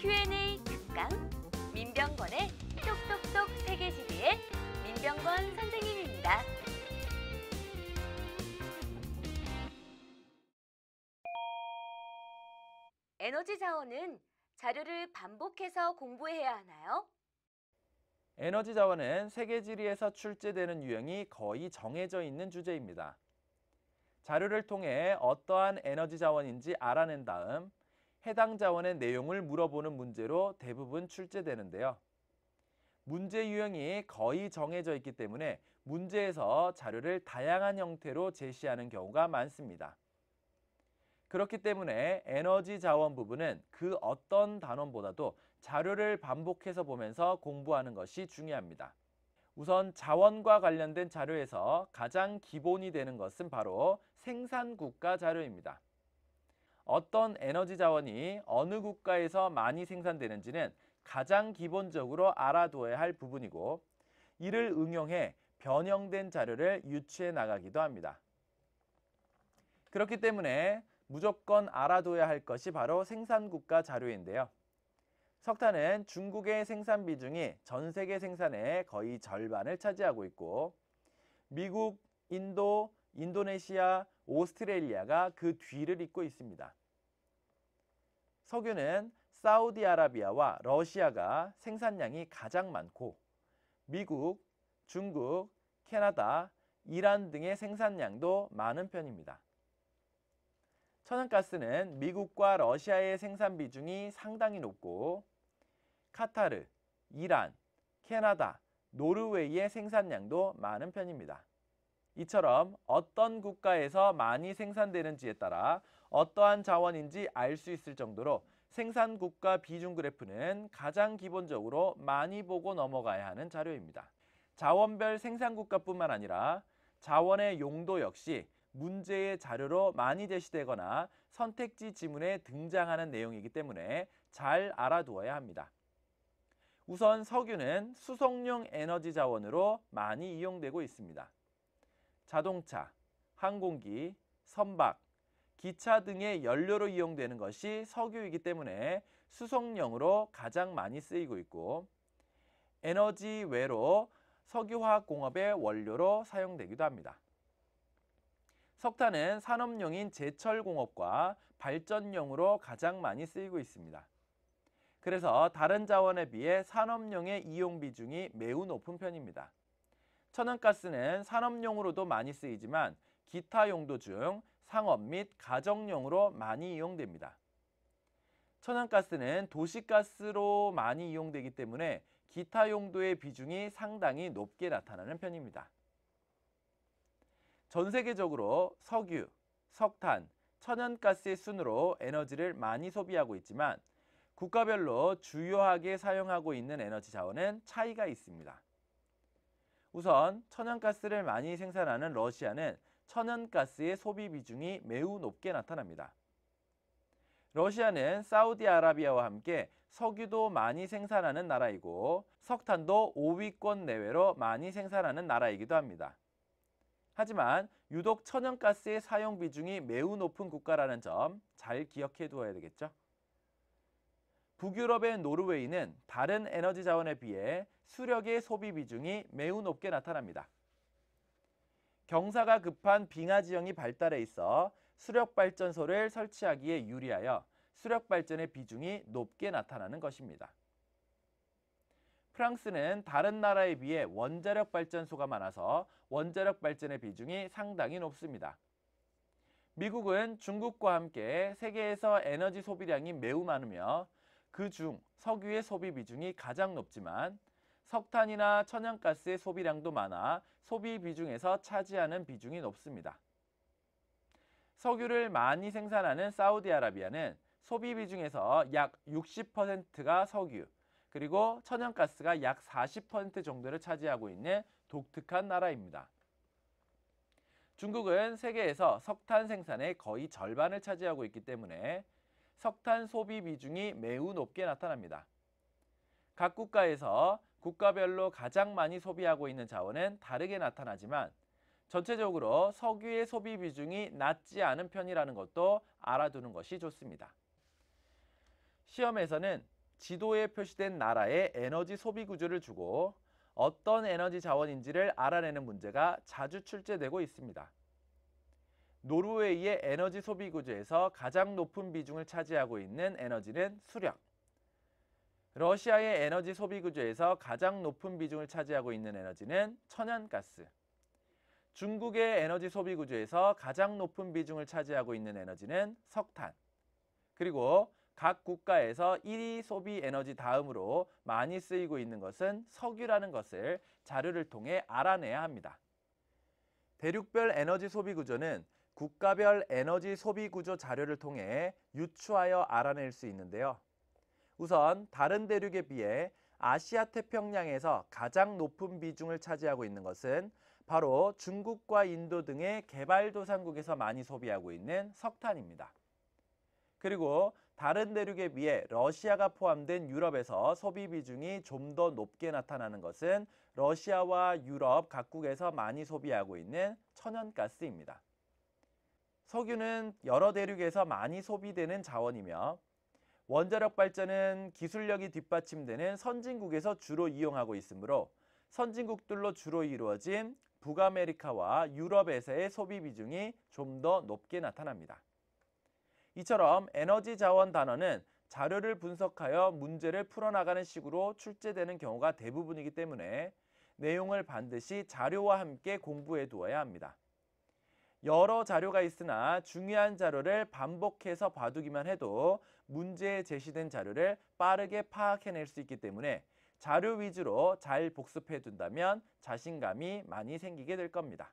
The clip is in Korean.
Q&A 특강 민병건의 똑똑똑 세계지리의 민병건 선생님입니다. 에너지 자원은 자료를 반복해서 공부해야 하나요? 에너지 자원은 세계지리에서 출제되는 유형이 거의 정해져 있는 주제입니다. 자료를 통해 어떠한 에너지 자원인지 알아낸 다음 해당 자원의 내용을 물어보는 문제로 대부분 출제되는데요. 문제 유형이 거의 정해져 있기 때문에 문제에서 자료를 다양한 형태로 제시하는 경우가 많습니다. 그렇기 때문에 에너지 자원 부분은 그 어떤 단원보다도 자료를 반복해서 보면서 공부하는 것이 중요합니다. 우선 자원과 관련된 자료에서 가장 기본이 되는 것은 바로 생산국가 자료입니다. 어떤 에너지 자원이 어느 국가에서 많이 생산되는지는 가장 기본적으로 알아두어야 할 부분이고, 이를 응용해 변형된 자료를 유추해 나가기도 합니다. 그렇기 때문에 무조건 알아둬야 할 것이 바로 생산국가 자료인데요. 석탄은 중국의 생산 비중이 전 세계 생산의 거의 절반을 차지하고 있고, 미국, 인도, 인도네시아, 오스트레일리아가 그 뒤를 잇고 있습니다. 석유는 사우디아라비아와 러시아가 생산량이 가장 많고, 미국, 중국, 캐나다, 이란 등의 생산량도 많은 편입니다. 천연가스는 미국과 러시아의 생산 비중이 상당히 높고, 카타르, 이란, 캐나다, 노르웨이의 생산량도 많은 편입니다. 이처럼 어떤 국가에서 많이 생산되는지에 따라 어떠한 자원인지 알 수 있을 정도로 생산국가 비중 그래프는 가장 기본적으로 많이 보고 넘어가야 하는 자료입니다. 자원별 생산국가뿐만 아니라 자원의 용도 역시 문제의 자료로 많이 제시되거나 선택지 지문에 등장하는 내용이기 때문에 잘 알아두어야 합니다. 우선 석유는 수송용 에너지 자원으로 많이 이용되고 있습니다. 자동차, 항공기, 선박, 기차 등의 연료로 이용되는 것이 석유이기 때문에 수송용으로 가장 많이 쓰이고 있고, 에너지 외로 석유화학공업의 원료로 사용되기도 합니다. 석탄은 산업용인 제철공업과 발전용으로 가장 많이 쓰이고 있습니다. 그래서 다른 자원에 비해 산업용의 이용 비중이 매우 높은 편입니다. 천연가스는 산업용으로도 많이 쓰이지만 기타 용도 중 상업 및 가정용으로 많이 이용됩니다. 천연가스는 도시가스로 많이 이용되기 때문에 기타 용도의 비중이 상당히 높게 나타나는 편입니다. 전 세계적으로 석유, 석탄, 천연가스의 순으로 에너지를 많이 소비하고 있지만 국가별로 주요하게 사용하고 있는 에너지 자원은 차이가 있습니다. 우선 천연가스를 많이 생산하는 러시아는 천연가스의 소비 비중이 매우 높게 나타납니다. 러시아는 사우디아라비아와 함께 석유도 많이 생산하는 나라이고 석탄도 5위권 내외로 많이 생산하는 나라이기도 합니다. 하지만 유독 천연가스의 사용 비중이 매우 높은 국가라는 점 잘 기억해 두어야 되겠죠. 북유럽의 노르웨이는 다른 에너지 자원에 비해 수력의 소비 비중이 매우 높게 나타납니다. 경사가 급한 빙하 지형이 발달해 있어 수력 발전소를 설치하기에 유리하여 수력 발전의 비중이 높게 나타나는 것입니다. 프랑스는 다른 나라에 비해 원자력 발전소가 많아서 원자력 발전의 비중이 상당히 높습니다. 미국은 중국과 함께 세계에서 에너지 소비량이 매우 많으며 그중 석유의 소비 비중이 가장 높지만 석탄이나 천연가스의 소비량도 많아 소비 비중에서 차지하는 비중이 높습니다. 석유를 많이 생산하는 사우디아라비아는 소비 비중에서 약 60%가 석유, 그리고 천연가스가 약 40% 정도를 차지하고 있는 독특한 나라입니다. 중국은 세계에서 석탄 생산의 거의 절반을 차지하고 있기 때문에 석탄 소비 비중이 매우 높게 나타납니다. 각 국가에서 국가별로 가장 많이 소비하고 있는 자원은 다르게 나타나지만 전체적으로 석유의 소비 비중이 낮지 않은 편이라는 것도 알아두는 것이 좋습니다. 시험에서는 지도에 표시된 나라의 에너지 소비 구조를 주고 어떤 에너지 자원인지를 알아내는 문제가 자주 출제되고 있습니다. 노르웨이의 에너지 소비 구조에서 가장 높은 비중을 차지하고 있는 에너지는 수력. 러시아의 에너지 소비 구조에서 가장 높은 비중을 차지하고 있는 에너지는 천연가스. 중국의 에너지 소비 구조에서 가장 높은 비중을 차지하고 있는 에너지는 석탄. 그리고 각 국가에서 1위 소비 에너지 다음으로 많이 쓰이고 있는 것은 석유라는 것을 자료를 통해 알아내야 합니다. 대륙별 에너지 소비 구조는 국가별 에너지 소비 구조 자료를 통해 유추하여 알아낼 수 있는데요. 우선 다른 대륙에 비해 아시아 태평양에서 가장 높은 비중을 차지하고 있는 것은 바로 중국과 인도 등의 개발도상국에서 많이 소비하고 있는 석탄입니다. 그리고 다른 대륙에 비해 러시아가 포함된 유럽에서 소비 비중이 좀 더 높게 나타나는 것은 러시아와 유럽 각국에서 많이 소비하고 있는 천연가스입니다. 석유는 여러 대륙에서 많이 소비되는 자원이며 원자력 발전은 기술력이 뒷받침되는 선진국에서 주로 이용하고 있으므로 선진국들로 주로 이루어진 북아메리카와 유럽에서의 소비 비중이 좀 더 높게 나타납니다. 이처럼 에너지 자원 단어는 자료를 분석하여 문제를 풀어나가는 식으로 출제되는 경우가 대부분이기 때문에 내용을 반드시 자료와 함께 공부해 두어야 합니다. 여러 자료가 있으나 중요한 자료를 반복해서 봐두기만 해도 문제에 제시된 자료를 빠르게 파악해낼 수 있기 때문에 자료 위주로 잘 복습해 둔다면 자신감이 많이 생기게 될 겁니다.